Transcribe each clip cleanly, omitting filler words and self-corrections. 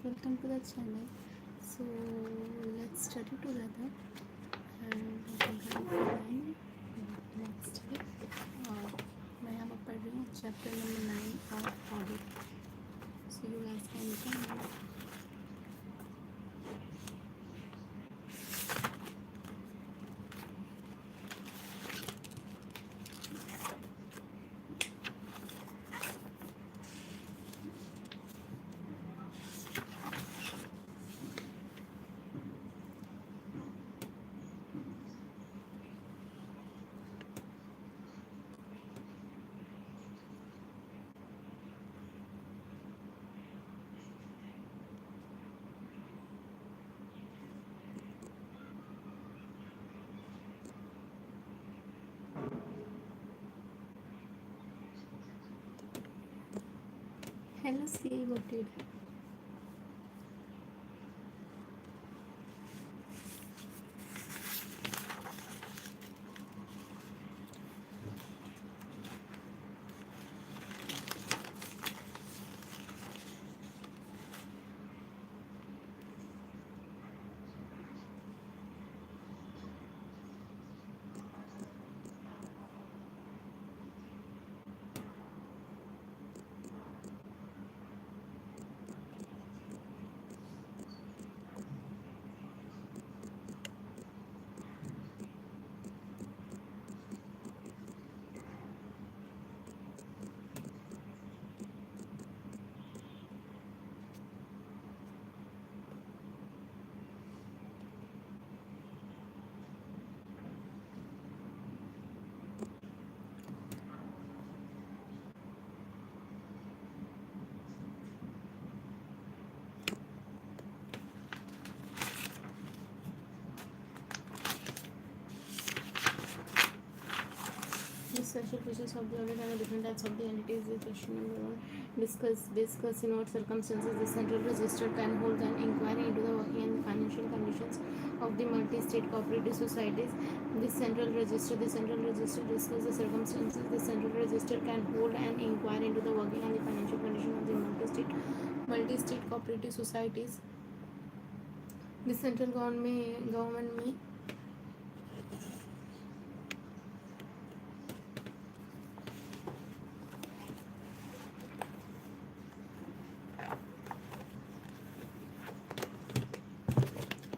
welcome to the channel. So let's study together and guide next day. मैं यहाँ पर पढ़ रही हूँ chapter number 9 of audit. So you guys can join. Hello, see what did. The special features of the audit and the different types of the entities is question number one. Discuss in what circumstances the central register can hold an inquiry into the working and financial conditions of the multi-state cooperative societies. The central register discuss the circumstances the central register can hold an inquiry into the working and the financial condition of the multi-state cooperative societies. The central government में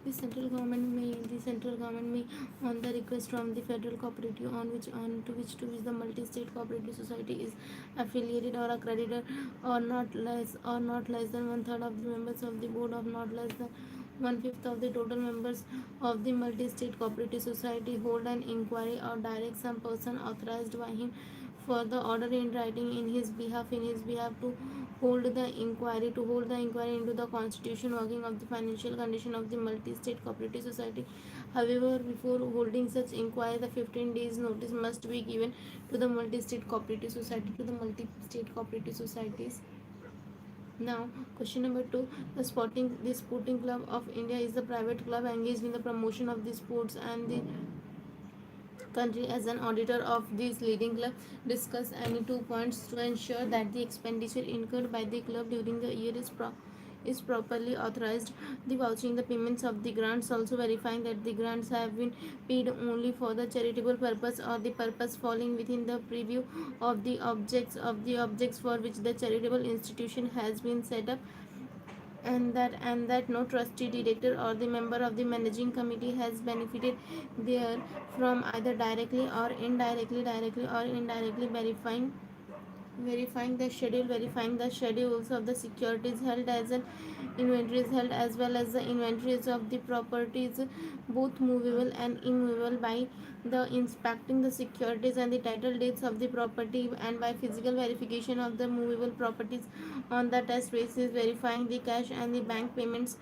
the central government may on the request from the federal cooperative to which the multi-state cooperative society is affiliated or accredited, or not less than one third of the members of the board, of not less than one fifth of the total members of the multi-state cooperative society hold an inquiry or direct some person authorized by him for the order in writing in his behalf to hold the inquiry into the constitution working of the financial condition of the multi-state cooperative society. However, before holding such inquiry, the 15 days notice must be given to the multi-state cooperative societies. Now, question number 2. The Sporting Club of India is the private club engaged in the promotion of the sports and the country as an auditor of this leading club. Discuss any 2 points to ensure that the expenditure incurred by the club during the year is properly authorized. The vouching the payments of the grants, also verifying that the grants have been paid only for the charitable purpose or the purpose falling within the preview of the objects for which the charitable institution has been set up, and that no trustee, director, or the member of the managing committee has benefited there from either directly or indirectly. Verifying the schedules of the securities held as an inventories held, as well as the inventories of the properties, both movable and immovable, by the inspecting the securities and the title deeds of the property, and by physical verification of the movable properties on the test basis, verifying the cash and the bank payments,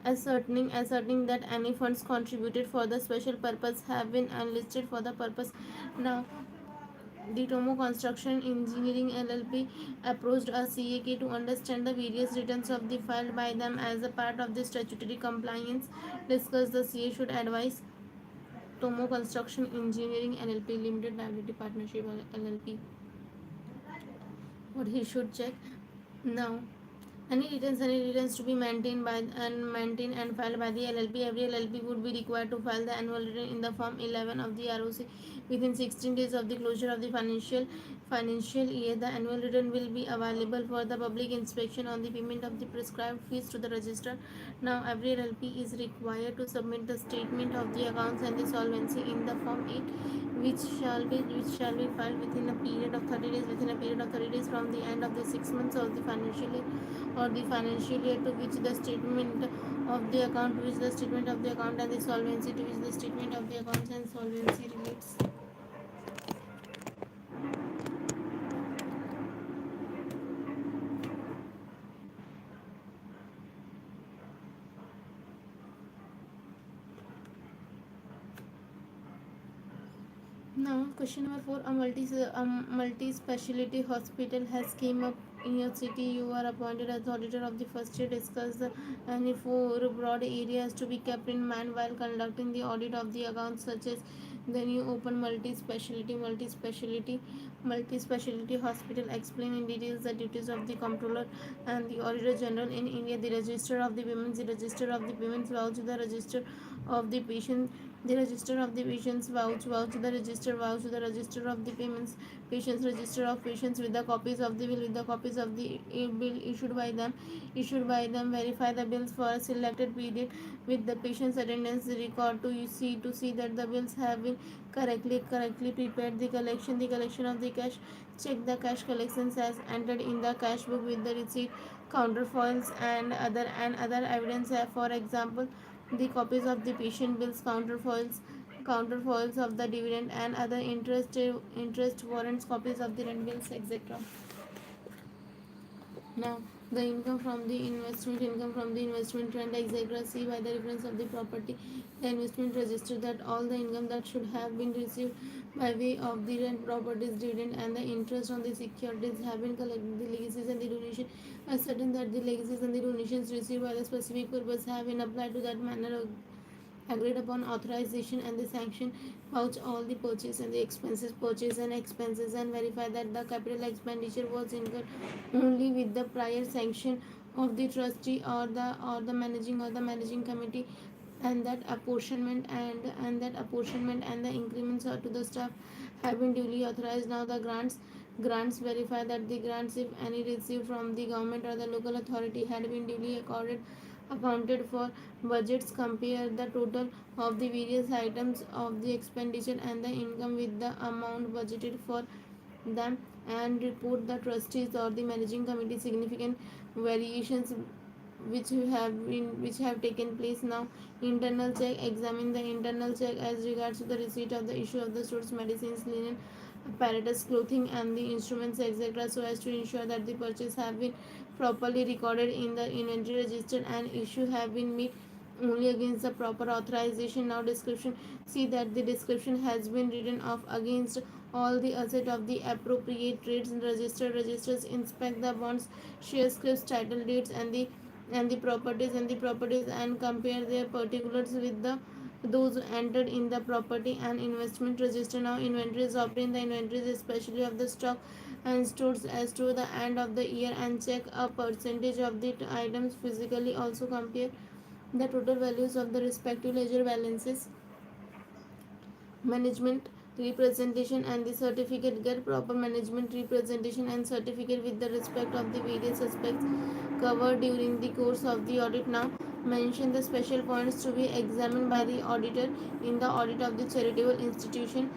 ascertaining that any funds contributed for the special purpose have been unlisted for the purpose. Now, the Tomo Construction Engineering LLP approached a CAK to understand the various returns of the filed by them as a part of the statutory compliance. Discuss the CA should advise Tomo Construction Engineering LLP Limited Liability Partnership LLP what he should check. Now, Any returns to be maintained and filed by the LLP. Every LLP would be required to file the annual return in the Form 11 of the ROC within 16 days of the closure of the financial year. The annual return will be available for the public inspection on the payment of the prescribed fees to the registrar. Now, every LLP is required to submit the statement of the accounts and the solvency in the Form 8, which shall be filed within a period of 30 days from the end of the 6 months of the financial year or the financial year to which the statement of the account and the solvency to which the statement of the accounts and solvency relates. Now, question number 4. A multi-speciality hospital has came up in your city. You are appointed as auditor of the first year. Discuss any four broad areas to be kept in mind while conducting the audit of the accounts, such as the new open multi-speciality hospital. Explain in details the duties of the comptroller and the auditor general in India. The register of the payments vouch the register of the patient the register of the patients vouch the register of the patients register of patients with the copies of the bill issued by them verify the bills for a selected period with the patient's attendance record to see that the bills have been correctly prepared. The collection of the cash. Check the cash collections as entered in the cash book with the receipt counterfoils and other evidence. For example, the copies of the patient bills, counterfoils of the dividend and other interest warrants, copies of the rent bills, etc. Now, the income from the investment trend, etc. See by the reference of the property, the investment register that all the income that should have been received by way of the rent, properties, dividend, and the interest on the securities have been collected. The legacies and the donation are certain that the legacies and the donations received by the specific purpose have been applied to that manner agreed upon authorization and the sanction. Vouch all the purchase and expenses and verify that the capital expenditure was incurred only with the prior sanction of the trustee or the managing committee, and that apportionment and the increments to the staff have been duly authorized. Now, the grants verify that the grants, if any, received from the government or the local authority had been duly accounted for. Budgets compare the total of the various items of the expenditure and the income with the amount budgeted for them and report the trustees or the managing committee significant variations which have taken place. Now, internal check. Examine the internal check as regards to the receipt of the issue of the stores, medicines, linen, apparatus, clothing, and the instruments, etc., so as to ensure that the purchase have been properly recorded in the inventory register and issue have been made only against the proper authorization. Now, description. See that the description has been written off against all the asset of the appropriate trades registers. Inspect the bonds, share scripts, title deeds, and the properties and compare their particulars with those entered in the property and investment register. Now, inventories. Obtain the inventories especially of the stock and stores as to the end of the year and check a percentage of the items physically. Also, compare the total values of the respective ledger balances, management representation, and the certificate. Get proper management representation and certificate with the respect of the various aspects covered during the course of the audit. Now, mention the special points to be examined by the auditor in the audit of the charitable institution.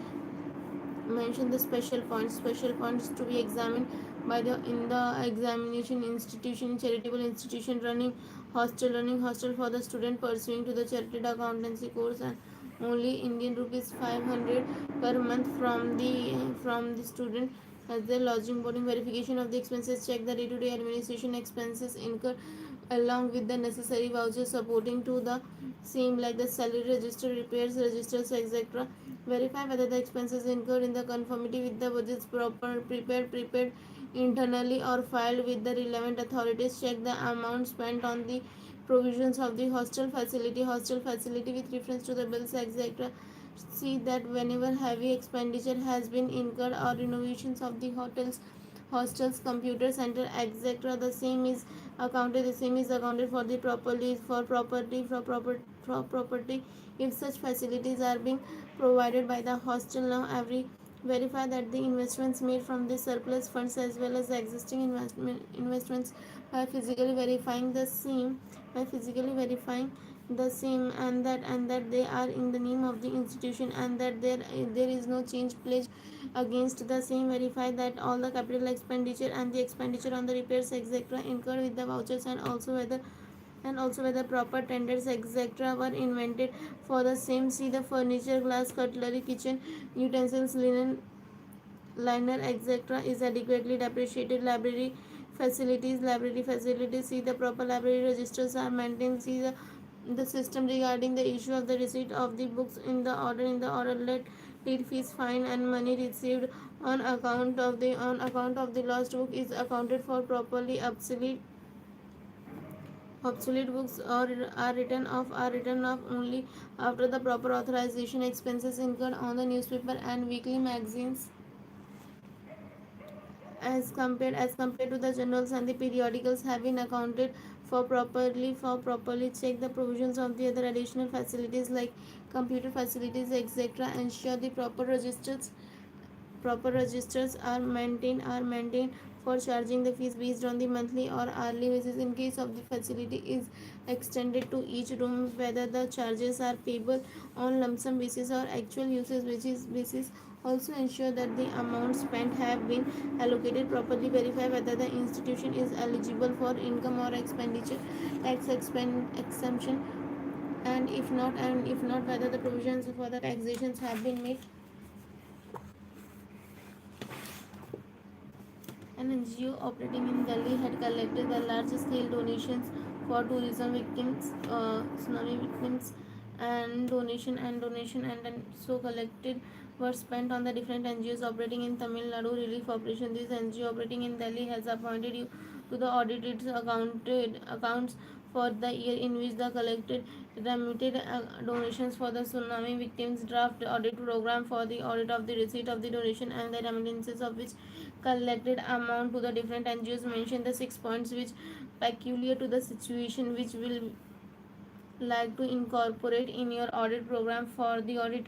Mention the special points to be examined by the in the examination institution. Charitable institution running hostel for the student pursuing to the chartered accountancy course, and only Indian rupees 500 per month from the student as the lodging, boarding. Verification of the expenses. Check the day-to-day administration expenses incurred along with the necessary vouchers supporting to the same, like the salary register, repairs registers, etc. Verify whether the expenses incurred in the conformity with the budgets proper prepared internally or filed with the relevant authorities. Check the amount spent on the provisions of the hostel facility with reference to the bills, etc. See that whenever heavy expenditure has been incurred or renovations of the hostels, computer center, etc. The same is accounted for the properly for property. If such facilities are being provided by the hostel now, every verify that the investments made from the surplus funds as well as the existing investments by physically verifying the same by physically verifying the same and that they are in the name of the institution and that there is no change pledge against the same. Verify that all the capital expenditure and the expenditure on the repairs etc incurred with the vouchers and also whether proper tenders etc were invented for the same. See the furniture, glass, cutlery, kitchen utensils, liner etc is adequately depreciated. Library facilities, see the proper library registers are maintained. See the system regarding the issue of the receipt of the books in the order late fees, fine and money received on account of the lost book is accounted for properly. Obsolete books are written off only after the proper authorization. Expenses incurred on the newspaper and weekly magazines as compared to the journals and the periodicals have been accounted for properly. Check the provisions of the other additional facilities like computer facilities etc. Ensure the proper registers are maintained for charging the fees based on the monthly or hourly basis. In case of the facility is extended to each room, whether the charges are payable on lump sum basis or actual usage basis. Also ensure that the amounts spent have been allocated properly. Verify whether the institution is eligible for income or expenditure exemption, and if not whether the provisions for the taxations have been made. An NGO operating in Delhi had collected the large-scale donations for tourism victims, tsunami victims, and so collected were spent on the different NGOs operating in Tamil Nadu relief operation. This NGO operating in Delhi has appointed you to the audited accounts for the year in which the collected remitted donations for the tsunami victims. Draft audit program for the audit of the receipt of the donation and the remittances of which collected amount to the different NGOs. Mention the 6 points which peculiar to the situation which will like to incorporate in your audit program for the audit.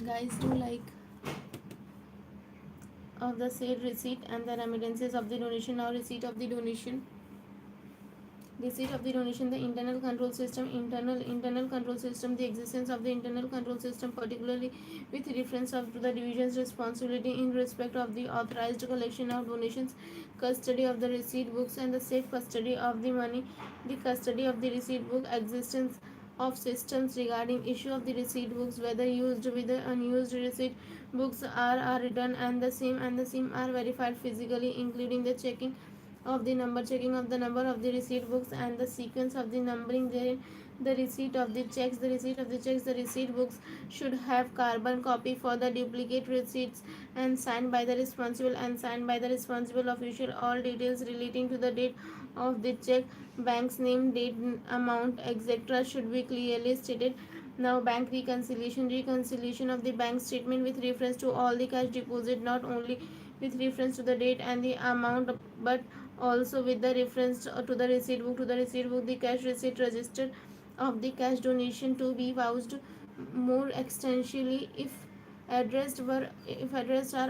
Guys, do like of the said receipt and the remittances of the donation or receipt of the donation. The internal control system, the existence of the internal control system particularly with reference of to the division's responsibility in respect of the authorized collection of donations, custody of the receipt books and the safe custody of the money, the custody of the receipt book, existence of systems regarding issue of the receipt books, whether used with the unused receipt books are returned and the same are verified physically, including the checking of the number of the receipt books and the sequence of the numbering therein. The receipt books should have carbon copy for the duplicate receipts and signed by the responsible official. All details relating to the date of the check, bank's name, date, amount etc should be clearly stated. Now bank reconciliation of the bank statement with reference to all the cash deposit, not only with reference to the date and the amount but also with the reference to the receipt book, the cash receipt register of the cash donation to be vouched more extensively if addressed are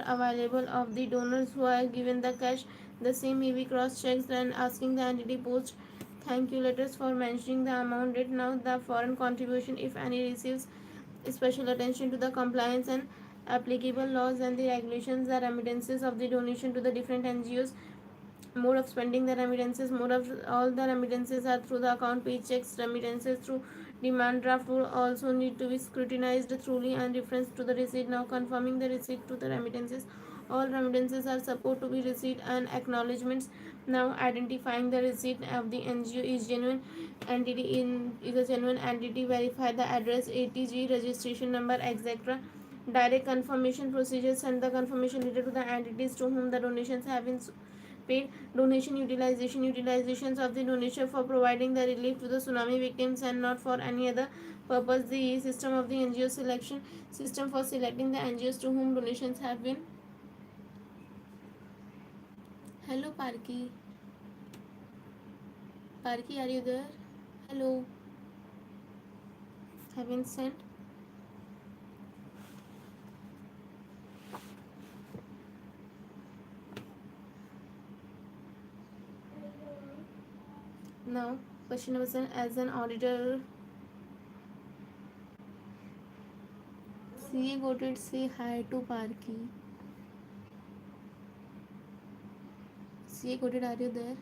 available of the donors who are given the cash. The same may be cross checked and asking the entity post thank you letters for mentioning the amount date. Now the foreign contribution, if any, receives special attention to the compliance and applicable laws and the regulations. The remittances of the donation to the different NGOs, mode of spending the remittances, mode of all the remittances are through the account paychecks. Remittances through demand draft will also need to be scrutinized thoroughly and reference to the receipt. Now confirming the receipt to the remittances, all remittances are supposed to be receipt and acknowledgements. Now identifying the receipt of the NGO is a genuine entity. Verify the address, ATG, registration number etc. Direct confirmation procedures, send the confirmation letter to the entities to whom the donations have been paid donation utilizations of the donation for providing the relief to the tsunami victims and not for any other purpose. The system of the NGO selection system for selecting the NGOs to whom donations have been. Hello, Parky, are you there? Hello, haven't sent. Now, question number 7. As an auditor, CA Goated, say hi to Parky. CA Goated, are you there?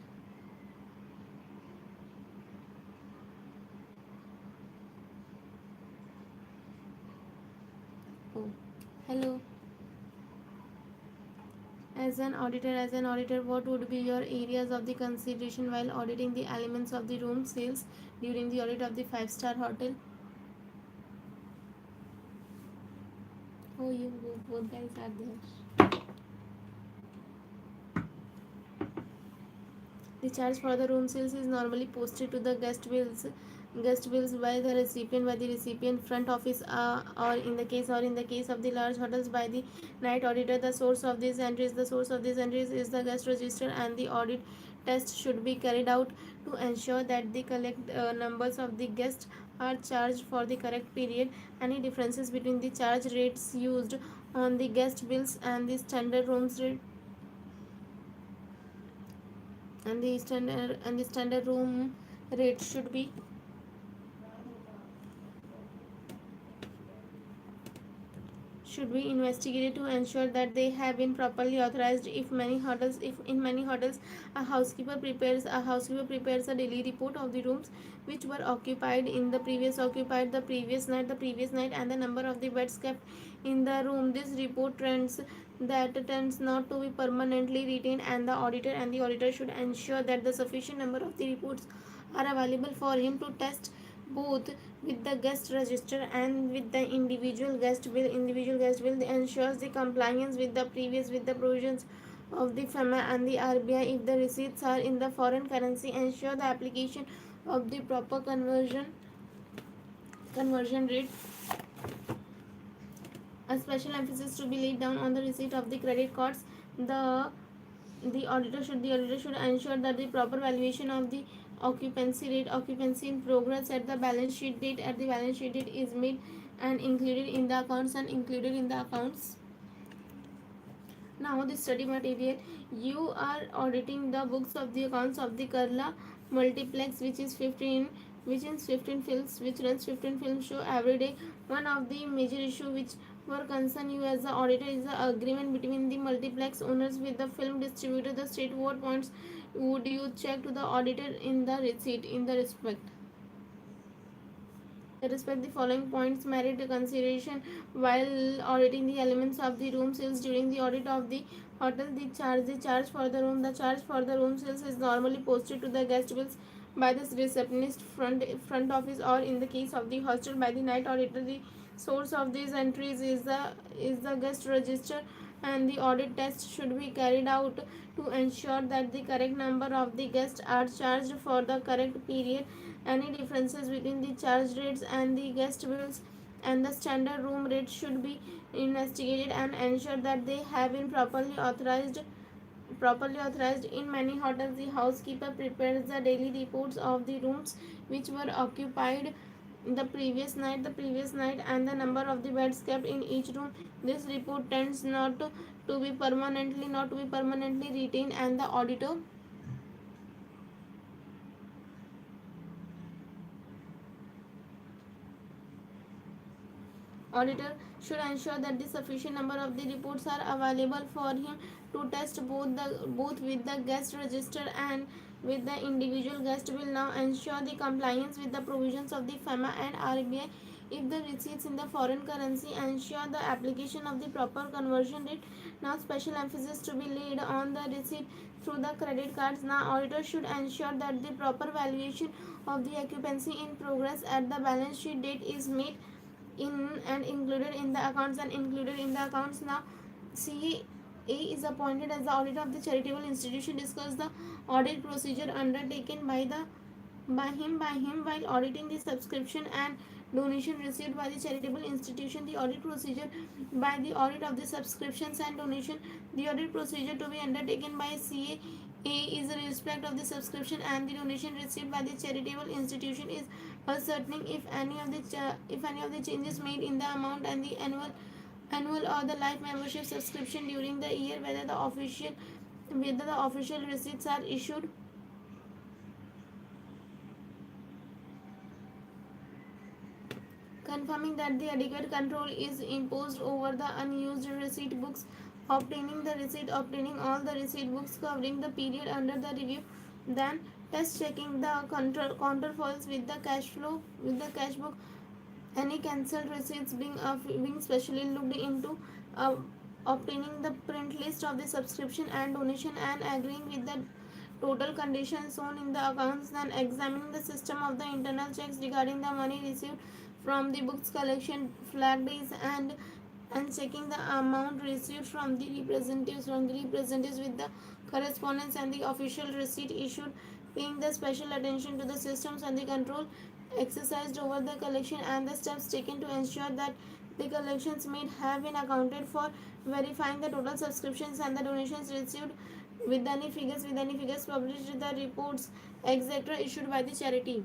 Oh, hello. As an auditor, what would be your areas of the consideration while auditing the elements of the room sales during the audit of the five-star hotel? Oh, you both guys are there. The charge for the room sales is normally posted to the guest bills by the recipient front office, or in the case of the large hotels by the night auditor. The source of these entries is the guest register, and the audit test should be carried out to ensure that the correct numbers of the guests are charged for the correct period. Any differences between the charge rates used on the guest bills and the standard room rate should be investigated to ensure that they have been properly authorized. If in many hotels a housekeeper prepares a daily report of the rooms which were occupied the previous night and the number of the beds kept in the room. This report tends not to be permanently retained, and the auditor should ensure that the sufficient number of the reports are available for him to test both with the guest register and with the individual guest bill ensures the compliance with the provisions of the FEMA and the RBI. If the receipts are in the foreign currency, ensure the application of the proper conversion rate. A special emphasis to be laid down on the receipt of the credit cards. The auditor should ensure that the proper valuation of the occupancy in progress at the balance sheet date is made and included in the accounts. Now, the study material. You are auditing the books of the accounts of the Kerala multiplex, which is 15 films, which runs 15 film show every day. One of the major issue which were concern you as the auditor is the agreement between the multiplex owners with the film distributor. The state what points would you check to the auditor in the receipt in the respect. The following points merit consideration while auditing the elements of the room sales during the audit of the hotel. The charge for the room sales is normally posted to the guest bills by the receptionist front office, or in the case of the hostel by the night auditor. The source of these entries is the guest register, and the audit test should be carried out to ensure that the correct number of the guests are charged for the correct period. Any differences between the charge rates and the guest bills and the standard room rate should be investigated and ensured that they have been properly authorized. In many hotels, the housekeeper prepares the daily reports of the rooms which were occupied the previous night and the number of the beds kept in each room. This report tends not to be permanently retained, and the auditor should ensure that the sufficient number of the reports are available for him to test both with the guest register and with the individual guest bill. Now, ensure the compliance with the provisions of the FEMA and RBI. If the receipts in the foreign currency, ensure the application of the proper conversion rate. Now, special emphasis to be laid on the receipt through the credit cards. Now, auditor should ensure that the proper valuation of the occupancy in progress at the balance sheet date is made in and included in the accounts. Now, CA A is appointed as the auditor of the charitable institution. Discuss the audit procedure undertaken by him while auditing the subscription and donation received by the charitable institution. The audit procedure by the audit of the subscriptions and donation. The audit procedure to be undertaken by CA is in respect of the subscription and the donation received by the charitable institution is ascertaining if any of the changes made in the amount and the annual or the life membership subscription during the year, whether the official receipts are issued, confirming that the adequate control is imposed over the unused receipt books, obtaining all the receipt books covering the period under the review, then test checking the counterfoils with the cash book, any cancelled receipts being specially looked into, uh, obtaining the print list of the subscription and donation and agreeing with the total conditions shown in the accounts, then examining the system of the internal checks regarding the money received from the books collection flag days, and checking the amount received from the representatives with the correspondence and the official receipt issued, paying the special attention to the systems and the control exercised over the collection and the steps taken to ensure that the collections made have been accounted for, verifying the total subscriptions and the donations received with any figures published, the reports etc issued by the charity.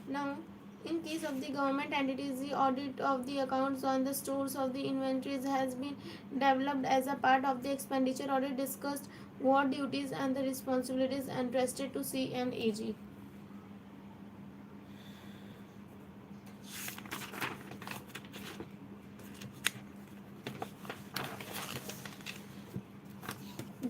Now, in case of the government entities, the audit of the accounts on the stores of the inventories has been developed as a part of the expenditure audit. Discussed what duties and the responsibilities entrusted to CNAG.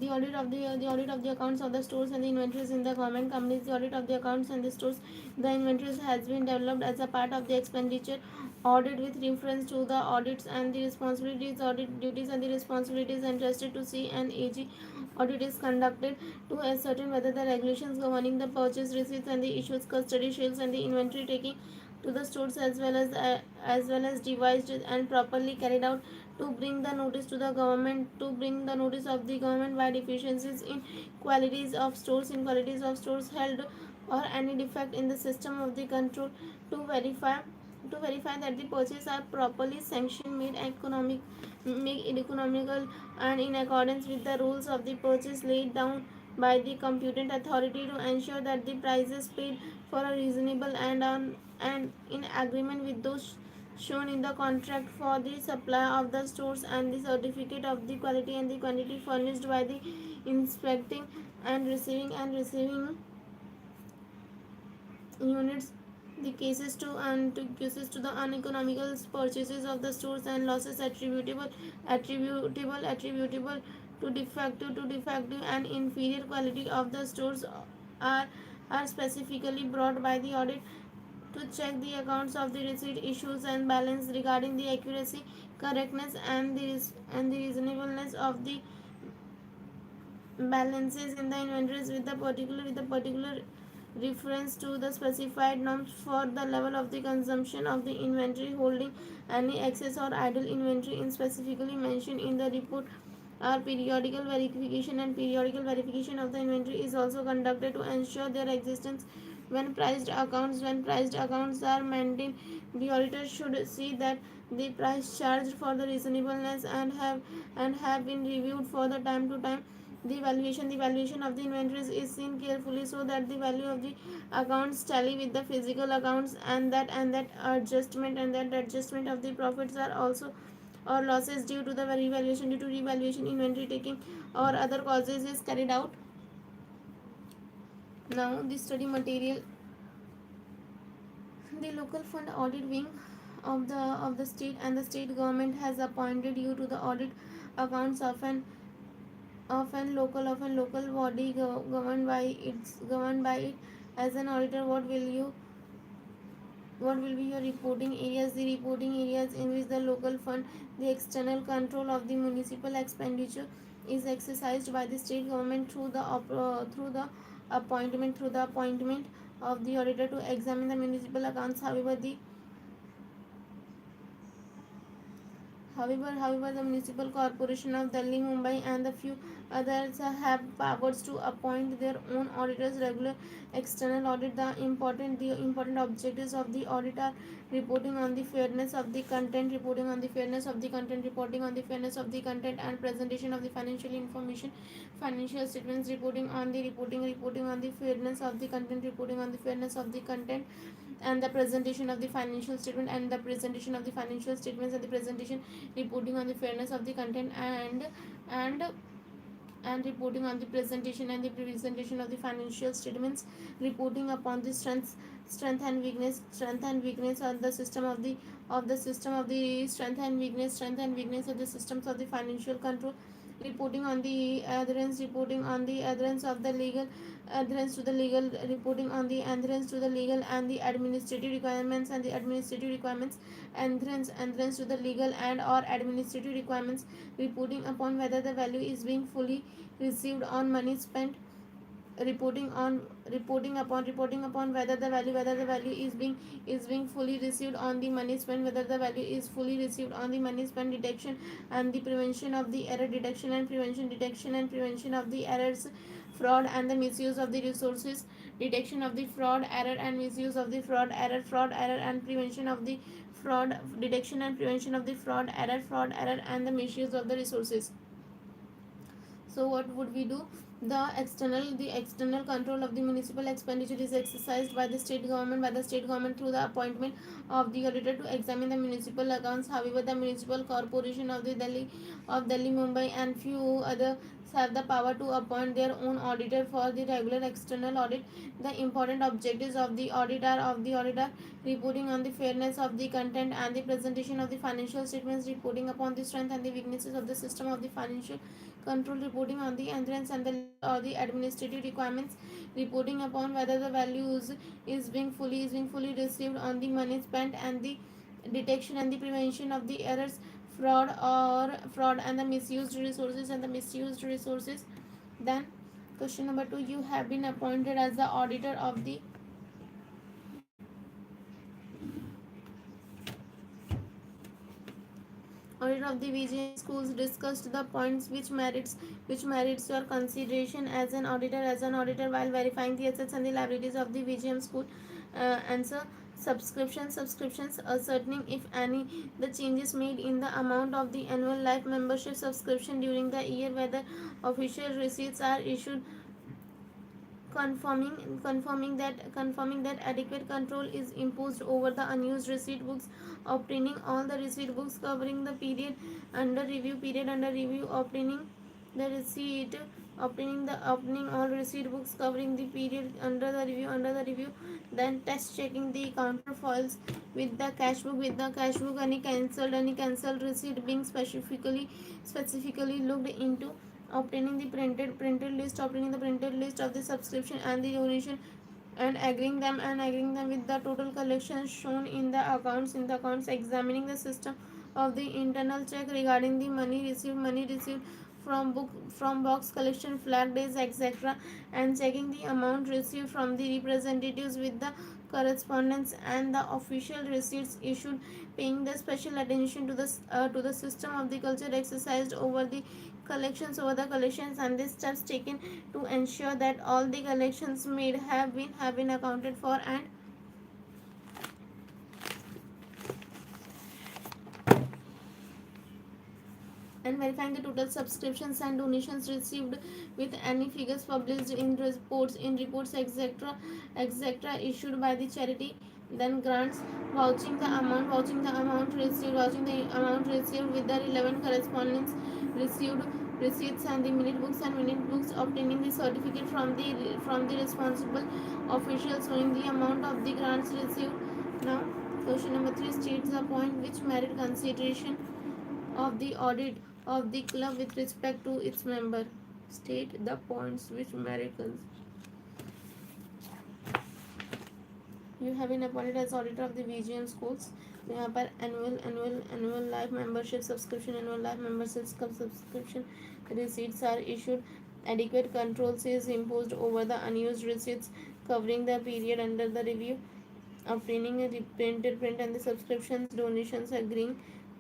The audit of the accounts of the stores and the inventories in the government companies. The audit of the accounts and the stores, the inventories has been developed as a part of the expenditure audit with reference to the audits and the responsibilities, audit duties and the responsibilities entrusted to CNAG. Audit is conducted to ascertain whether the regulations governing the purchase receipts and the issues, custody, sales and the inventory taking to the stores as well as devised and properly carried out, to bring the notice of the government by deficiencies in qualities of stores held, or any defect in the system of the control, to verify that the purchases are properly sanctioned, made economical and in accordance with the rules of the purchase laid down by the competent authority, to ensure that the prices paid for are reasonable and in agreement with those shown in the contract for the supply of the stores, and the certificate of the quality and the quantity furnished by the inspecting and receiving units, the cases to the uneconomical purchases of the stores and losses attributable to defective and inferior quality of the stores are are specifically brought by the audit, to check the accounts of the receipt issues and balance regarding the accuracy, correctness and the reasonableness of the balances in the inventories with the particular reference to the specified norms for the level of the consumption of the inventory holding any excess or idle inventory in specifically mentioned in the report. Our periodical verification of the inventory is also conducted to ensure their existence. When priced accounts are maintained, the auditor should see that the price charged for the reasonableness and have been reviewed for the time to time. The valuation of the inventories is seen carefully so that the value of the accounts tally with the physical accounts, and that adjustment of the profits are also or losses due to revaluation, inventory taking or other causes is carried out. Now the study material. The local fund audit wing of the state and the state government has appointed you to the audit accounts of an local body governed by it as an auditor. What will be your reporting areas? The reporting areas in which the local fund, the external control of the municipal expenditure, is exercised by the state government through the appointment of the auditor to examine the municipal accounts. However, the municipal corporation of Delhi, Mumbai, and the few others have powers to appoint their own auditors. Regular external audit. The important objectives of the audit are reporting on the fairness of the content, reporting on the fairness of the content, and presentation of the financial information, financial statements, reporting on the fairness of the content, reporting on the fairness of the content, and the presentation of the financial statement and the presentation of the financial statements and the presentation, reporting on the fairness of the content, and and reporting on the presentation and the presentation of the financial statements, reporting upon the strength and weakness of the system of the system of the strength and weakness of the systems of the financial control, reporting on the adherence of the legal adherence to the legal reporting on the adherence to the legal and the administrative requirements, adherence to the legal and or administrative requirements, reporting upon whether the value is being fully received on money spent, reporting upon whether the value is being fully received on the money spent, whether the value is fully received on the money spent, detection and the prevention of the error, detection and prevention of the errors, fraud and the misuse of the resources, detection of the fraud error and misuse of the fraud error and prevention of the fraud, detection and prevention of the fraud error and the misuse of the resources. So what would we do? The external control of the municipal expenditure is exercised by the state government through the appointment of the auditor to examine the municipal accounts. However, the municipal corporation of Delhi, Mumbai, and few other have the power to appoint their own auditor for the regular external audit. The important objectives of the auditor reporting on the fairness of the content and the presentation of the financial statements, reporting upon the strength and the weaknesses of the system of the financial control, reporting on the entrance and the legal or the administrative requirements, reporting upon whether the values is being fully received on the money spent, and the detection and the prevention of the errors, fraud and the misused resources. Then question number 2, you have been appointed as the auditor of the audit of the VGM schools, discussed the points which merits your consideration as an auditor while verifying the assets and the liabilities of the VGM school. Answer: subscriptions, ascertaining if any the changes made in the amount of the annual life membership subscription during the year, whether official receipts are issued confirming that adequate control is imposed over the unused receipt books, obtaining all the receipt books covering the period under review, the receipt obtaining all receipt books covering the period under the review. Then test checking the counter files with the cash book, any cancelled receipt being specifically looked into, obtaining the printed list of the subscription and the donation, and agreeing them with the total collections shown in the accounts, examining the system of the internal check regarding the money received from box collection, flag days, etc., and checking the amount received from the representatives with the correspondence and the official receipts issued, paying the special attention to the system of the culture exercised over the collections, and the steps taken to ensure that all the collections made have been accounted for, and verifying the total subscriptions and donations received with any figures published in reports, etc., issued by the charity. Then grants, vouching the amount received with the relevant correspondence, received receipts and the minute books, obtaining the certificate from the responsible officials showing the amount of the grants received. Now question number 3 states the point which merit consideration of the audit of the club with respect to its member. State the points which merit you have been appointed as auditor of the VGM schools. यहाँ पर annual life membership subscription receipts are issued, adequate controls is imposed over the unused receipts covering the period under the review, obtaining a printed print and the subscriptions, donations, agreeing.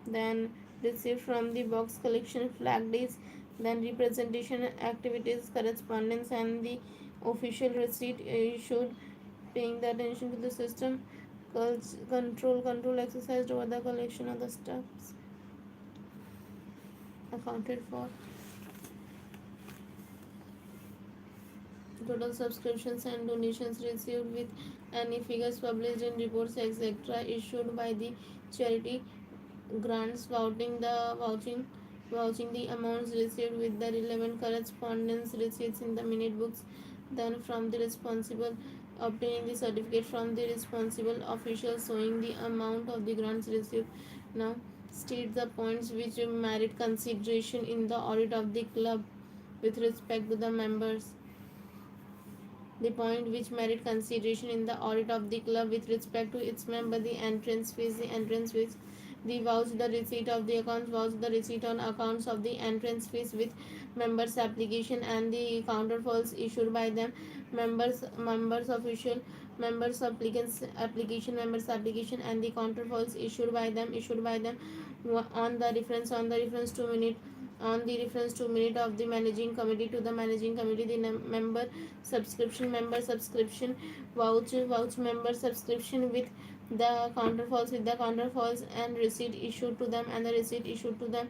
Then received from the box collection, flag days, then representation activities, correspondence, and the official receipt issued. Paying the attention to the system, control exercised over the collection of the stuffs accounted for. Total subscriptions and donations received with any figures published in reports etc. issued by the charity, grants vouching the amounts received with the relevant correspondence receipts in the minute books, then from the responsible obtaining the certificate from the responsible official showing the amount of the grants received. Now state the points which merit consideration in the audit of the club with respect to the members. The point which merit consideration in the audit of the club with respect to its member: the entrance fees, the vouch, the receipt of the accounts, vouch, the receipt on accounts of the entrance fees with members application and the counterfoils issued by them, members official, members applicants application and the counterfoils issued by them on the reference to minute of the managing committee to the managing committee, the member subscription, vouch member subscription with the counterfoils and receipt issued to them,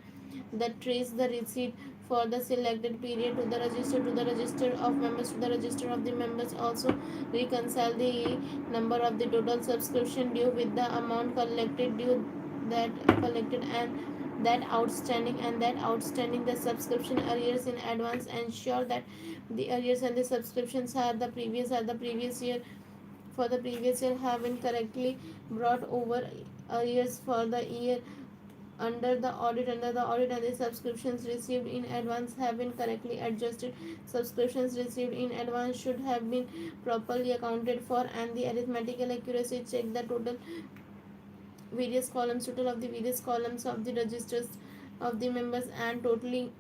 that trace the receipt for the selected period to the register of members, to the register of the members. Also reconcile the number of the total subscription due with the amount collected and that outstanding the subscription arrears in advance. Ensure that the arrears and the subscriptions are the previous year for the previous year have been correctly brought over. Arrears for the year under the audit and the subscriptions received in advance have been correctly adjusted. Subscriptions received in advance should have been properly accounted for, and the arithmetical accuracy check the total of the various columns of the registers of the members and tally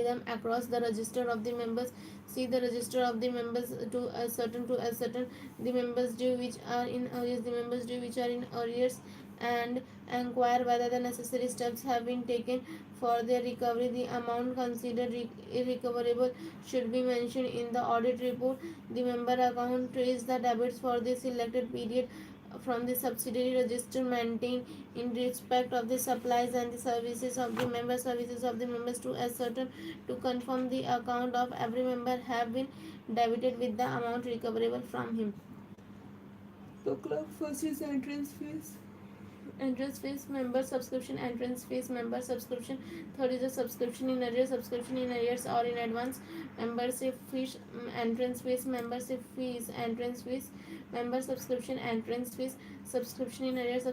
them across the register of the members. See the register of the members to ascertain the members due which are in arrears and inquire whether the necessary steps have been taken for their recovery. The amount considered irrecoverable should be mentioned in the audit report. The member account trace the debits for the selected period from the subsidiary register maintained in respect of the supplies and the services of the members to ascertain to confirm the account of every member have been debited with the amount recoverable from him. The club first is entrance fees, member subscription, entrance fees, member subscription. Third is a subscription in arrears or in advance, membership fees, membership fees, entrance fees, member subscription, entrance fees, subscription in arrears,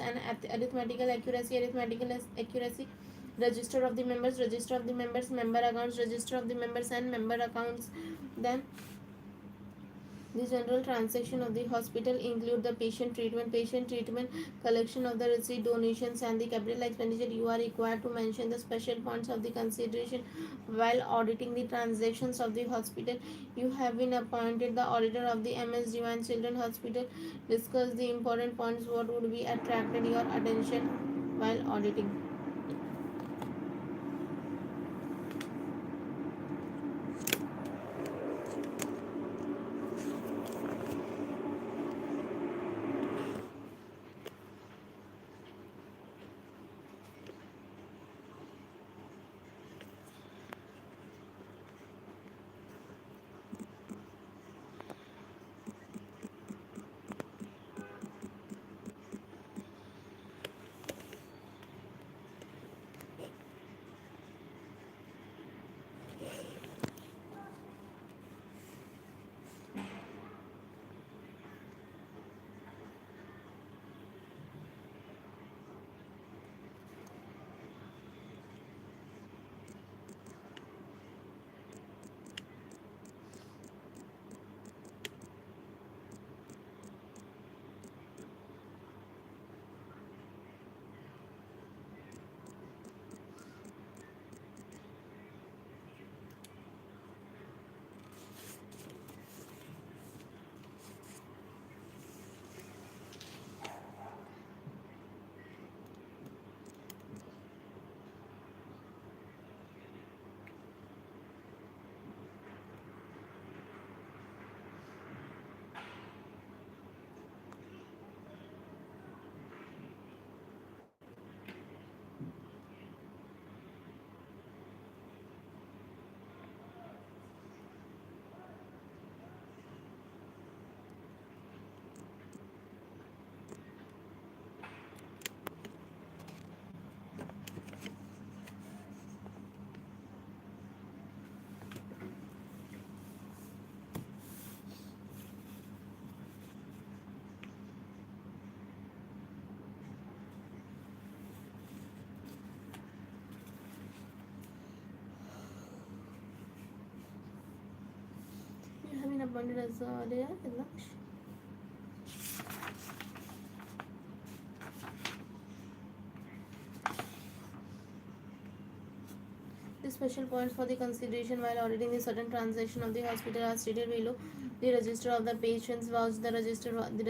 and arithmetical accuracy, register of the members, member accounts, register of the members and member accounts. Then the general transaction of the hospital include the patient treatment, collection of the receipt, donations, and the capital expenditure. You are required to mention the special points of the consideration while auditing the transactions of the hospital. You have been appointed the auditor of the MS Divine Children Hospital. Discuss the important points what would be attracted your attention while auditing. appointed as the auditor. The special points for the consideration while auditing the certain transaction of the hospital are stated below. The register of the patients vouch, the register of the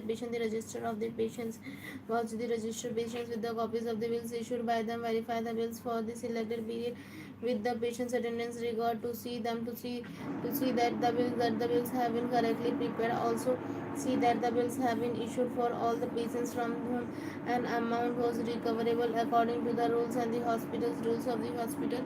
patient, the register of the patients vouch, the registered patients with the copies of the bills issued by them verify the bills for the selected period with the patient's attendance record to see that the bills have been correctly prepared. Also see that the bills have been issued for all the patients from whom an amount was recoverable according to the rules and the hospital's rules of the hospital.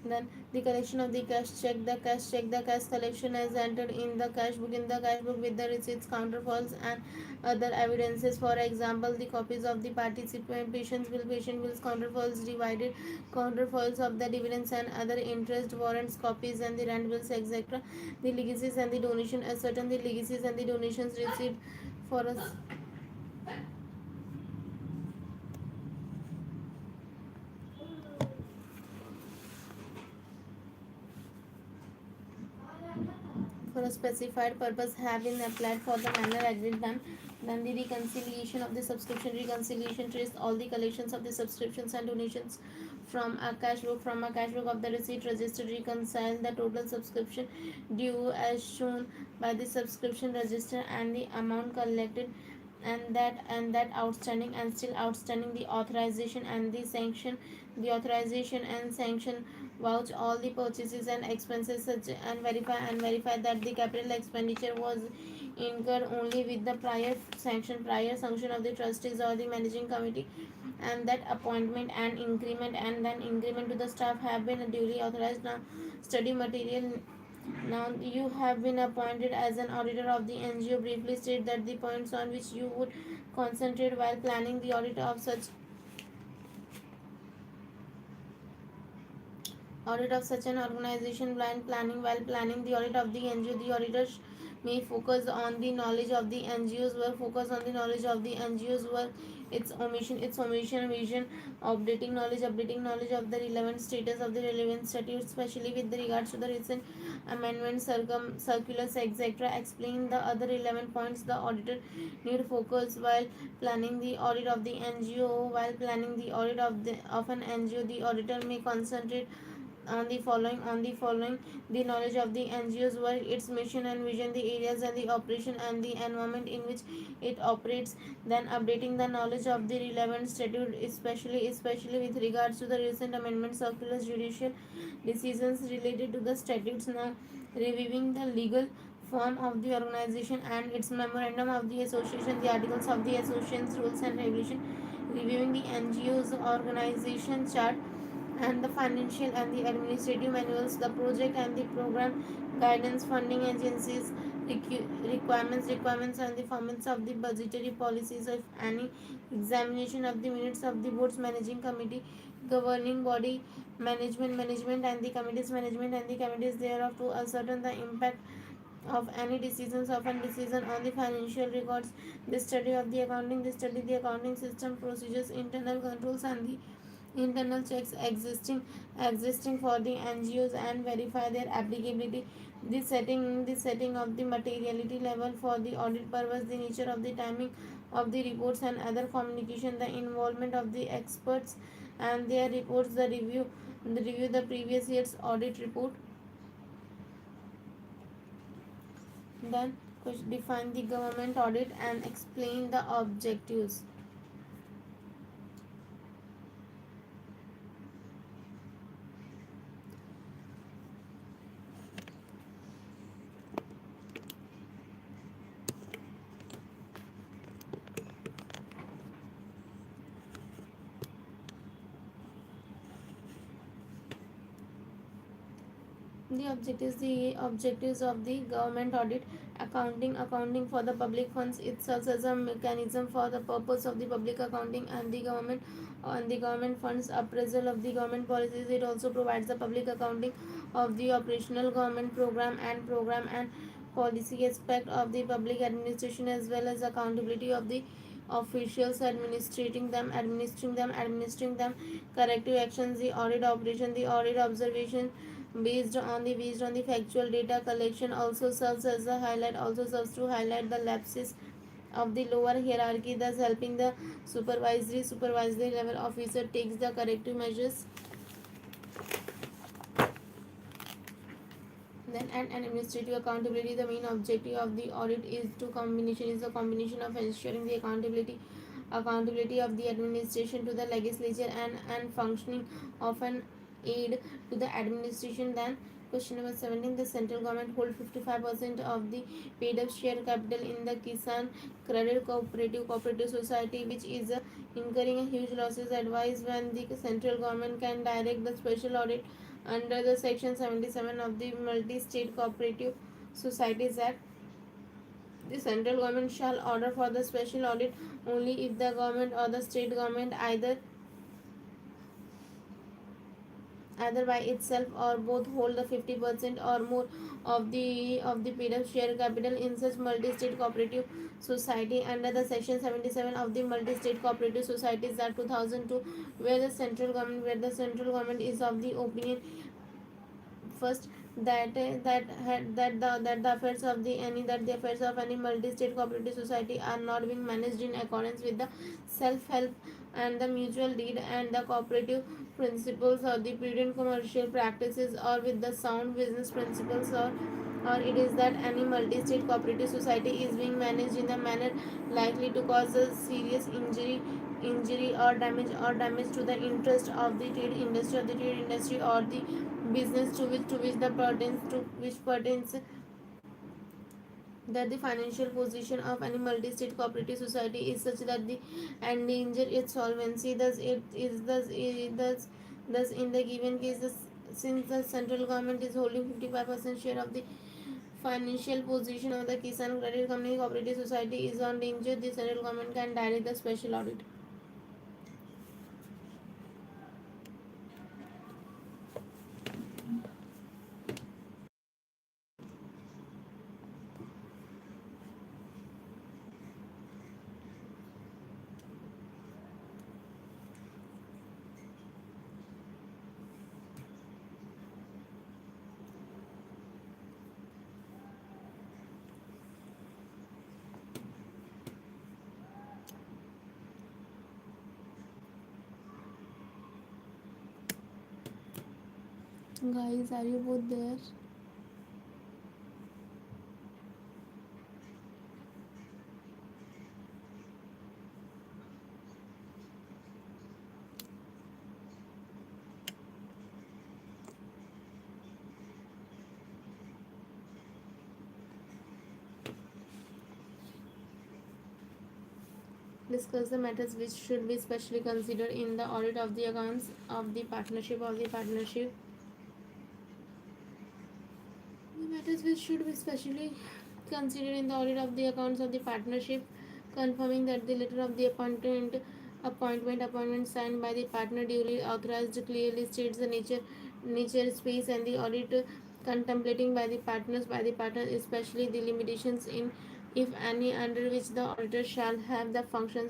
Then the collection of the cash check. The cash collection is entered in the cash book with the receipts, counterfoils, and other evidences. For example, the copies of the participant patient bills, counterfoils divided, counterfoils of the dividends and other interest warrants, copies and the rent bills, etc. The legacies and the donation. Certain the legacies and the donations received for us for a specified purpose have been applied for the manner agreed done. Then the reconciliation of the subscription. Reconciliation traces all the collections of the subscriptions and donations from a cash book. From a cash book of the receipt register, reconcile the total subscription due as shown by the subscription register and the amount collected and that outstanding and still outstanding, the authorization and the sanction. The authorization and sanction vouch all the purchases and expenses such and verify that the capital expenditure was incurred only with the prior sanction of the trustees or the managing committee, and that appointment and then increment to the staff have been duly authorized. Now study material. Now you have been appointed as an auditor of the NGO. Briefly state that the points on which you would concentrate while planning the audit of such an organization. Blind planning. While planning the audit of the NGO, the auditors may focus on the knowledge of the NGO's work, its omission, vision, updating knowledge of the relevant status of the relevant statutes, especially with regards to the recent amendments, circulars, etc. Explain the other relevant points. The auditor need focus while planning the audit of the NGO. While planning the audit of an NGO, the auditor may concentrate on the following: the knowledge of the NGO's work, its mission and vision, the areas and the operation and the environment in which it operates. Then updating the knowledge of the relevant statute, especially with regards to the recent amendments, circulars, judicial decisions related to the statutes. Now reviewing the legal form of the organization and its memorandum of the association, the articles of the association's rules and regulation, reviewing the NGO's organization chart and the financial and the administrative manuals, the project and the program guidance, funding agencies, requirements and the formats of the budgetary policies of any, examination of the minutes of the board's managing committee, governing body, management and the committees thereof to ascertain the impact of any decision on the financial records. They study the accounting system, procedures, internal controls and the internal checks existing for the NGOs and verify their applicability. The setting of the materiality level for the audit purpose, the nature of the timing of the reports and other communication, the involvement of the experts and their reports, the previous year's audit report. Then define the government audit and explain the objectives. The objectives of the government audit: accounting for the public funds. It serves as a mechanism for the purpose of the public accounting and the government funds, appraisal of the government policies. It also provides the public accounting of the operational government program and policy aspect of the public administration, as well as accountability of the officials administering them, corrective actions, the audit operation, the audit observation based on the factual data collection also serves to highlight the lapses of the lower hierarchy, thus helping the supervisory level officer takes the corrective measures. Then and administrative accountability, the main objective of the audit is the combination of ensuring the accountability of the administration to the legislature and functioning of an aid to the administration. Then question number 17, the central government hold 55% of the paid up share capital in the Kisan Credit Cooperative Society, which is incurring a huge losses. Advice when the central government can direct the special audit under the section 77 of the Multi-State Cooperative Societies Act. The central government shall order for the special audit only if the government or the state government either by itself or both hold the 50% or more of the paid up share capital in such multi-state cooperative society under the section 77 of the multi-state cooperative societies act 2002, where the central government is of the opinion first that the affairs of any multi-state cooperative society are not being managed in accordance with the self-help and the mutual deed and the cooperative principles or the prudent commercial practices or with the sound business principles, or it is that any multi-state cooperative society is being managed in a manner likely to cause a serious injury or damage to the interest of the trade industry or the business to which pertains that the financial position of any multi-state cooperative society is such that the endanger its solvency. Thus in the given case, since the central government is holding 55% share of the financial position of the Kisan Credit Company Cooperative Society is on danger, the central government can direct the special audit. Guys, are you both there? Discuss the matters which should be specially considered in the audit of the accounts of the partnership. The matters which should be specially considered in the audit of the accounts of the partnership, confirming that the letter of the appointment signed by the partner duly authorized clearly states the nature space and the audit contemplating by the partners, especially the limitations in if any under which the auditor shall have to function,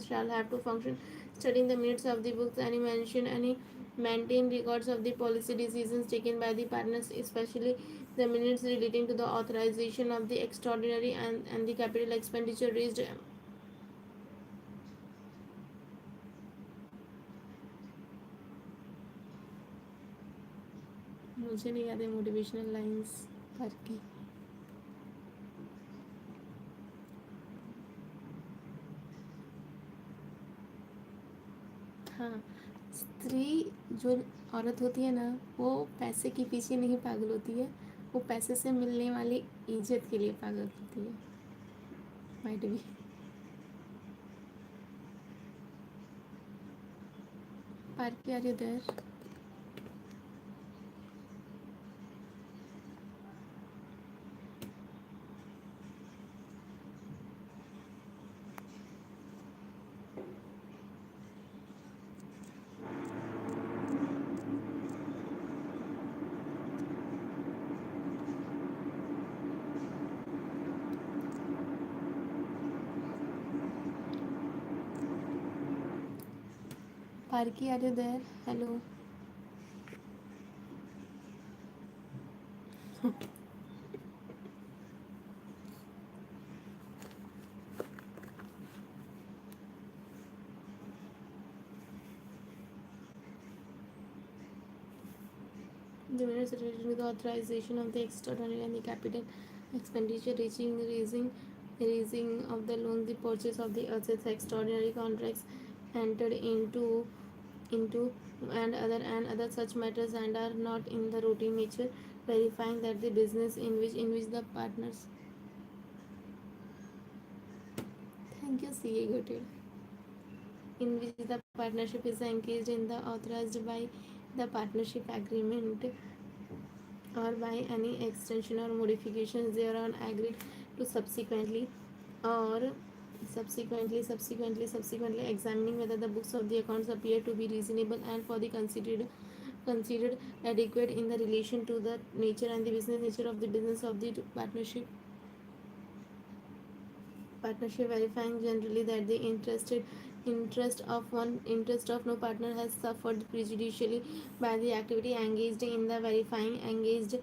studying the minutes of the books, any maintain records of the policy decisions taken by the partners, especially the minutes relating to the authorization of the extraordinary and the capital expenditure raised. मुझे नहीं याद है motivational lines पर की. हाँ, स्त्री जो औरत होती है ना, वो पैसे के पीछे नहीं पागल होती है, वो पैसे से मिलने वाली इज्जत के लिए पागल होती है. Might be. Park are you there? Parki, are you there? Hello. The minutes related to the authorization of the extraordinary and the capital expenditure raising of the loan, the purchase of the assets, extraordinary contracts entered into and other such matters and are not in the routine nature, verifying that the business in which the partners. Thank you, CA Gotel. In which the partnership is engaged in the authorized by the partnership agreement or by any extension or modifications thereon agreed to or subsequently examining whether the books of the accounts appear to be reasonable and for the considered adequate in the relation to the nature and the business nature of the business of the partnership, verifying generally that the interest of no partner has suffered prejudicially by the activity engaged in the verifying engaged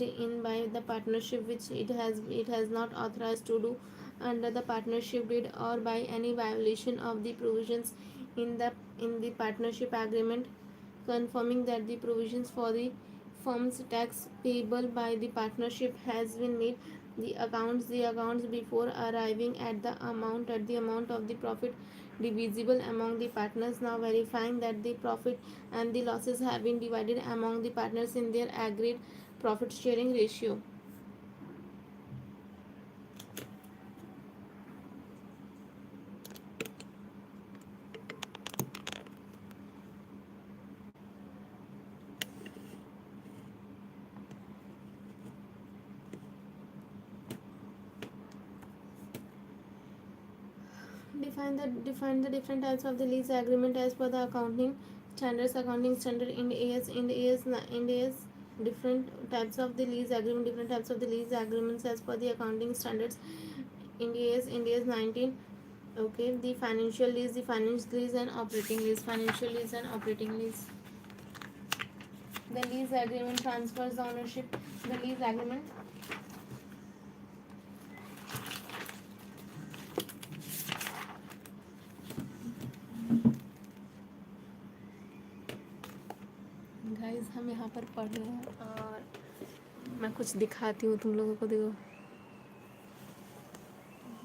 in by the partnership which it has not authorized to do under the partnership deed or by any violation of the provisions in the partnership agreement, confirming that the provisions for the firm's tax payable by the partnership has been made. The accounts before arriving at the amount of the profit divisible among the partners, now verifying that the profit and the losses have been divided among the partners in their agreed profit sharing ratio. Define the different types of the lease agreement as per the accounting standards. Accounting standard Ind AS different types of the lease agreement. Different types of the lease agreements as per the accounting standards. Ind AS 19. Okay, the financial lease, the finance lease and operating lease. Financial lease and operating lease. The lease agreement transfers the ownership. The lease agreement. Guys हम यहाँ पर पढ़ रहे हैं और मैं कुछ दिखाती हूँ तुम लोगों को। देखो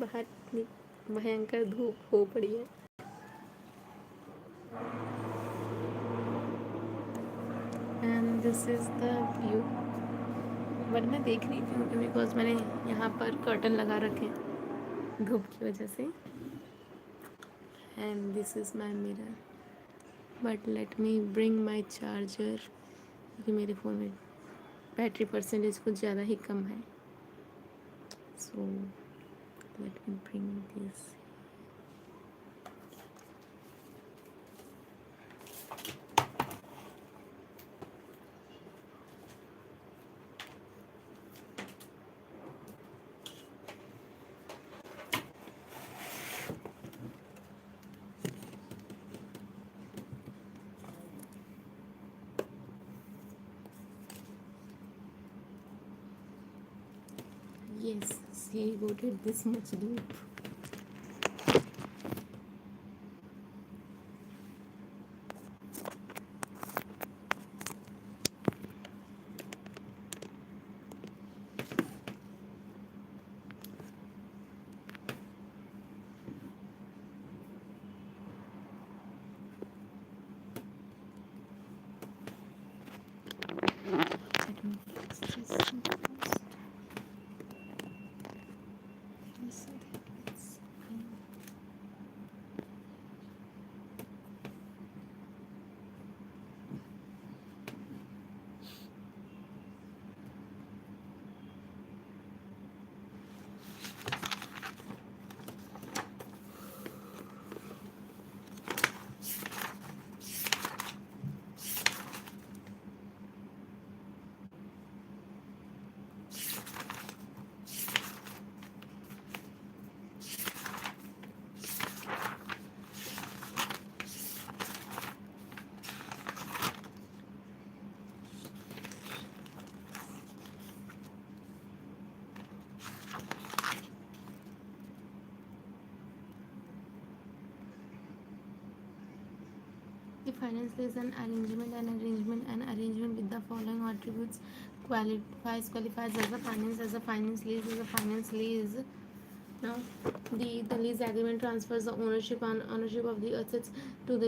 बाहर इतनी भयंकर धूप हो पड़ी है and this is the view. But मैं देख रही थी बिकॉज मैंने यहाँ पर कर्टन लगा रखे हैं धूप की वजह से। And this is my mirror. But let me bring my charger क्योंकि मेरे फ़ोन में बैटरी परसेंटेज कुछ ज़्यादा ही कम है। So let me bring this. Yes, see, voted this much deep. Let me fix this first. So that it's fine. finance lease an arrangement with the following attributes qualifies as a finance lease as a finance lease. Now, the lease agreement transfers the ownership of the assets to the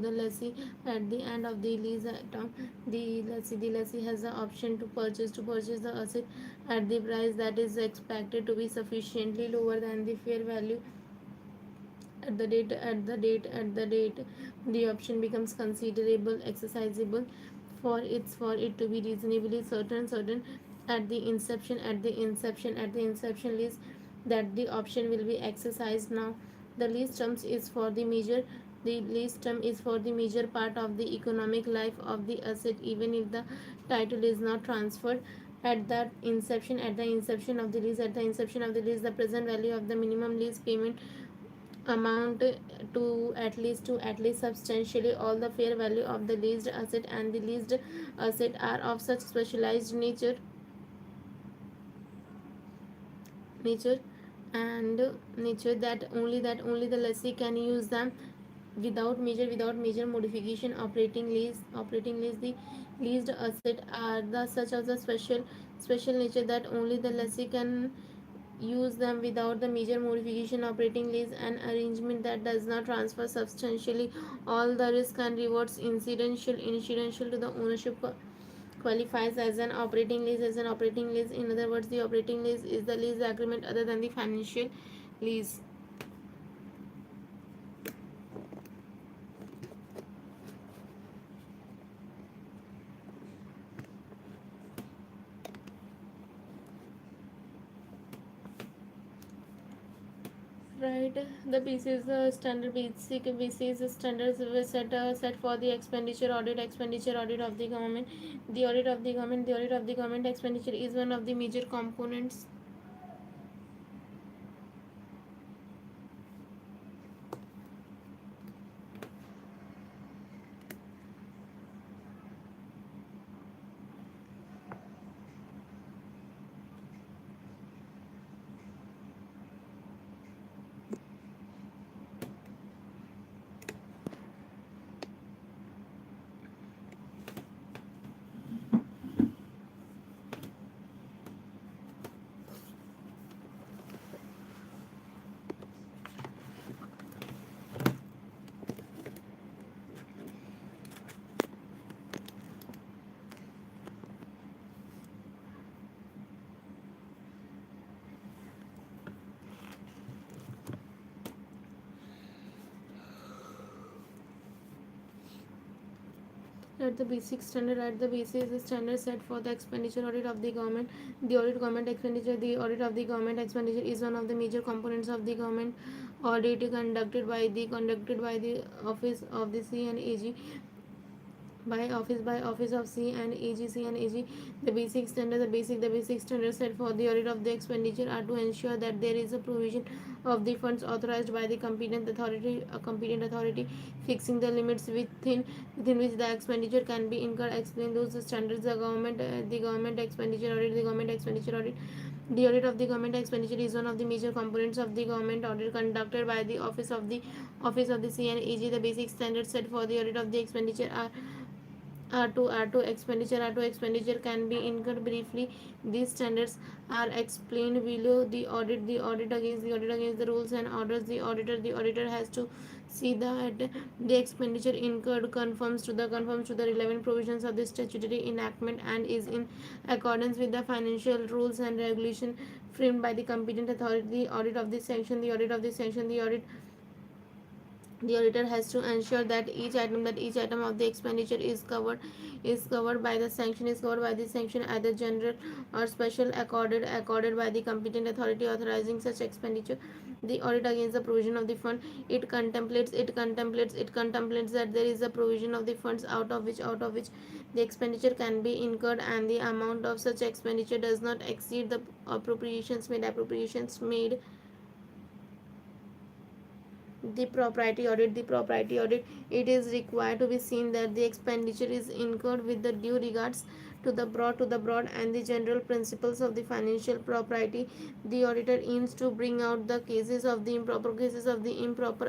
lessee. At the end of the lease term, the lessee has the option to purchase the asset at the price that is expected to be sufficiently lower than the fair value at the date. The option becomes considerable exercisable for it to be reasonably certain at the inception list that the option will be exercised. Now, the lease terms is for the major the lease term is for the major part of the economic life of the asset, even if the title is not transferred at the inception of the lease. The present value of the minimum lease payment amount to at least substantially all the fair value of the leased asset, and the leased asset are of such specialized nature and nature that only the lessee can use them without major modification. Operating lease the leased asset are the such as a special nature that only the lessee can use them without the major modification. Operating lease an arrangement that does not transfer substantially all the risk and rewards incidental to the ownership qualifies as an operating lease. In other words, the operating lease is the lease agreement other than the financial lease. Right, the BC is the standard. BC is the standards set for the expenditure audit of the government. The audit of the government expenditure is one of the major components. At the basic is the standard set for the expenditure audit of the government. The audit of the government expenditure is one of the major components of the government audit conducted by the office of the C and AG by office of C and AG. The basic standards set for the audit of the expenditure are to ensure that there is a provision of the funds authorized by the competent authority, fixing the limits within which the expenditure can be incurred. Explain those standards. The audit of the government expenditure is one of the major components of the government audit conducted by the office of the C and AG. The basic standards set for the audit of the expenditure are R2 expenditure can be incurred briefly. These standards are explained below. The audit against the rules and orders. The auditor has to see that the expenditure incurred conforms to the relevant provisions of the statutory enactment and is in accordance with the financial rules and regulation framed by the competent authority. The auditor has to ensure that each item of the expenditure is covered by the sanction, either general or special, accorded by the competent authority authorizing such expenditure. The audit against the provision of the fund. It contemplates that there is a provision of the funds out of which the expenditure can be incurred, and the amount of such expenditure does not exceed the appropriations made. The propriety audit, it is required to be seen that the expenditure is incurred with the due regards to the broad and the general principles of the financial propriety. The auditor aims to bring out the cases of the improper,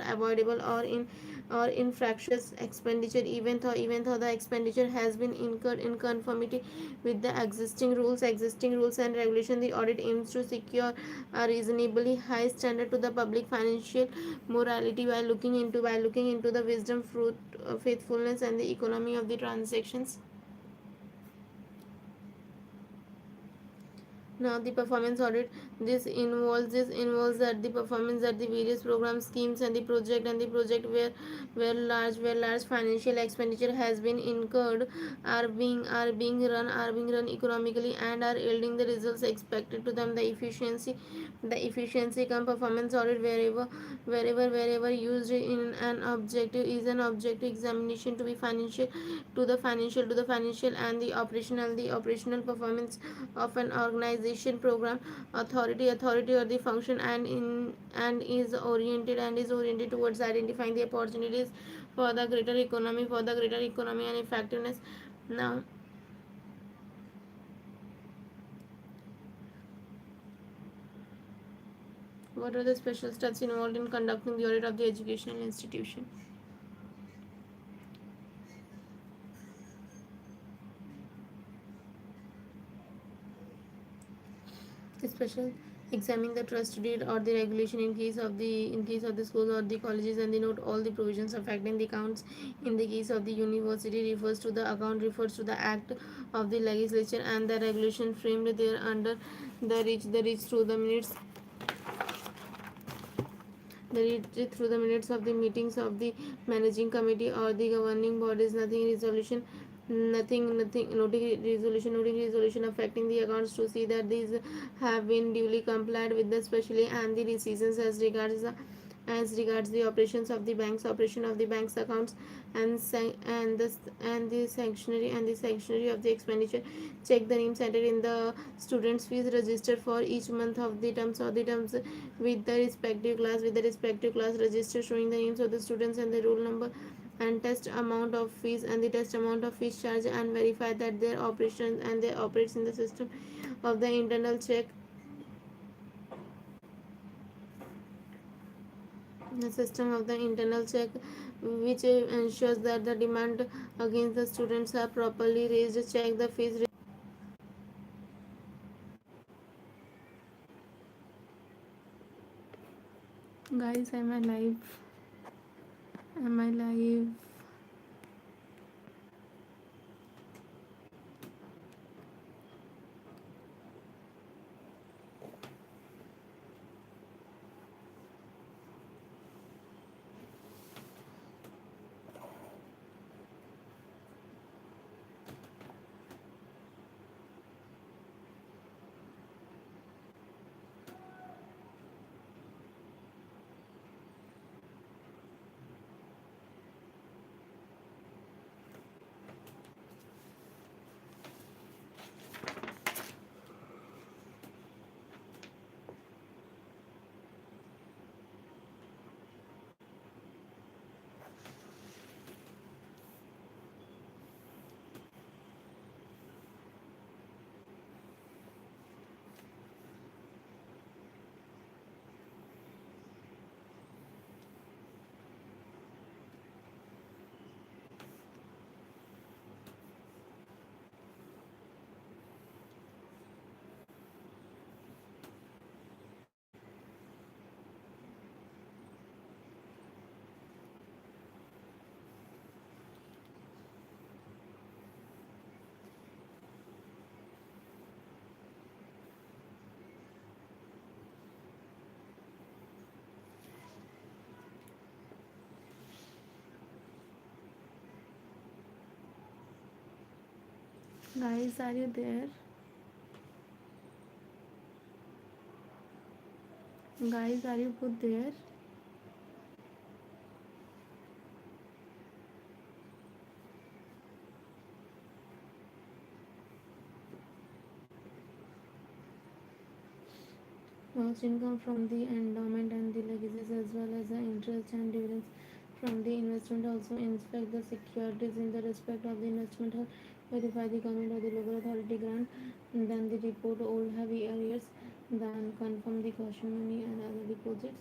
avoidable, or infractious expenditure, even though the expenditure has been incurred in conformity with the existing rules and regulation. The audit aims to secure a reasonably high standard to the public financial morality by looking into the wisdom, fruit, faithfulness, and the economy of the transactions. Now the performance audit. This involves that the performance that the various program schemes and the project where large financial expenditure has been incurred are being run economically and are yielding the results expected to them. The efficiency come performance audit wherever used in an objective examination to the financial and the operational performance of an organization, program, authority or the function, and is oriented towards identifying the opportunities for the greater economy and effectiveness. Now, what are the special steps involved in conducting the audit of the educational institution? Special examine the trust deed or the regulation in case of the schools or the colleges, and they note all the provisions affecting the accounts. In the case of the university, refers to the act of the legislature and the regulation framed there under the reach through the minutes of the meetings of the managing committee or the governing bodies. Noting resolution affecting the accounts to see that these have been duly complied with, especially and the decisions as regards the operations of the bank's accounts, and the sanctuary of the expenditure. Check the names entered in the students fees register for each month of the terms with the respective class register showing the names of the students and the roll number, and test amount of fees charged, and verify that their operations and they operates in the of the internal check system of the internal check, which ensures that the demand against the students are properly raised. Check the fees. Guys, am I live? Am I live? Guys, are you there? Guys, are you both there? Most income from the endowment and the legacies, as well as the interest and dividends from the investment also inspect the securities in the respect of the investment hall, verify the government or the local authority grant, then the report old heavy arrears, then confirm the caution money and other deposits,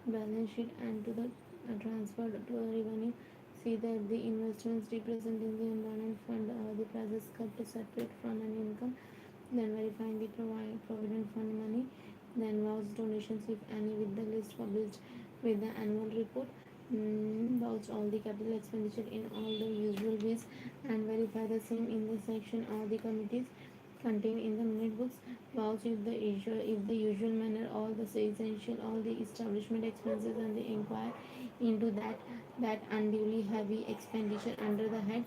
balance sheet and to the transferred to the revenue. See that the investments representing the endowment fund or the prices kept separate from an income, then verifying the provident fund money, then vouch donations if any with the list published with the annual report. Vouch all the capital expenditure in all the usual ways and verify the same in the section or the committees contained in the minute books. Vouch if the usual manner all the essential all the establishment expenses and the inquire into that unduly heavy expenditure under the head.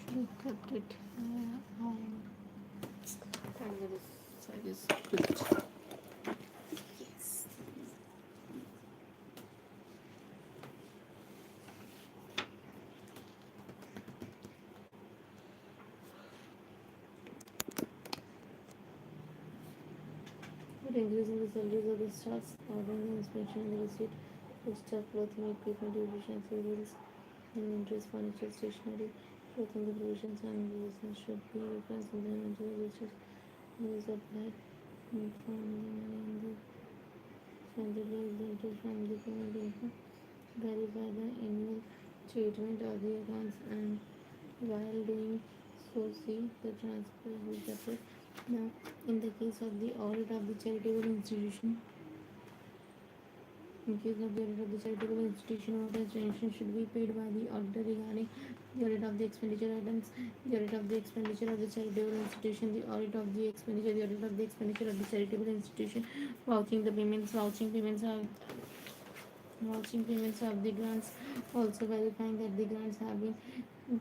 Should have kept it. And there is script. Yes. But increasing the salaries of the staffs, ordering the inspection and the receipt for staff clothing, equipment, efficiency, bills, inventories, furniture, stationery, clothing, the provisions and business should be referenced in the inventory registers. These applied from the money and the salary exempted from the payment income. Verify the annual statement of the accounts and while doing so see the transfer with the press. Now, in the case of the audit of the charitable institution, in case of the audit of the charitable institution, what attention should be paid by the auditor regarding the audit of the expenditure items, the audit of the expenditure of the charitable institution, the audit of the expenditure, the audit of the expenditure of the charitable institution, vouching payments of the grants, also verifying that the grants have been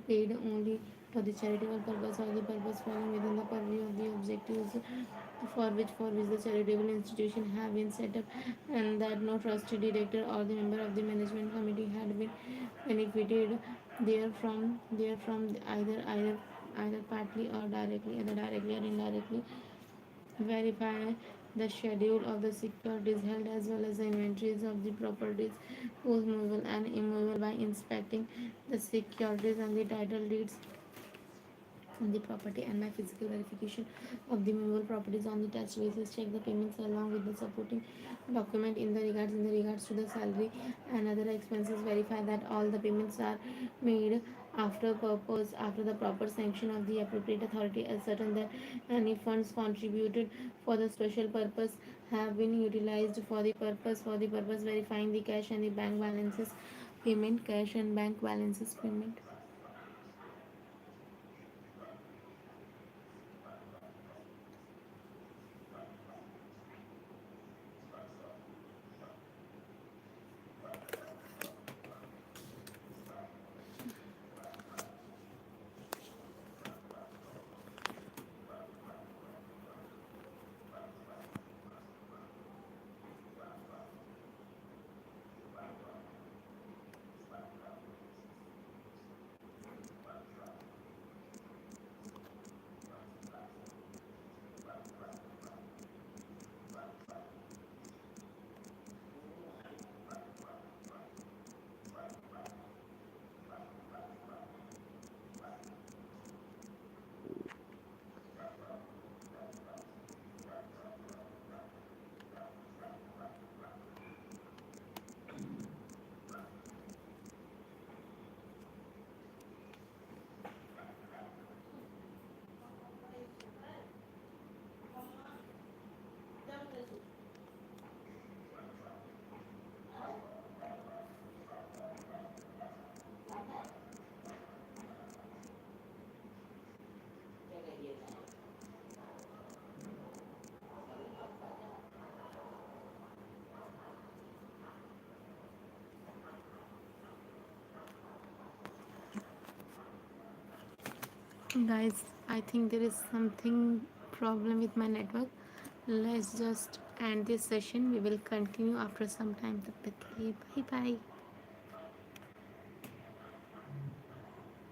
paid only for the charitable purpose or the purpose falling within the purview of the objectives for which the charitable institution have been set up, and that no trustee director or the member of the management committee had been benefited therefrom either partly or directly, either directly or indirectly. Verify the schedule of the securities held as well as the inventories of the properties whose movable and immovable by inspecting the securities and the title deeds on the property and by physical verification of the movable properties on the tax basis. Check the payments along with the supporting document in the regards to the salary and other expenses. Verify that all the payments are made after the proper sanction of the appropriate authority, as certain that any funds contributed for the special purpose have been utilized for the purpose. Verifying the cash and the bank balances payment, cash and bank balances payment. Guys, I think there is something problem with my network. let's just end this session. We will continue after some time. तब तक के लिए bye bye.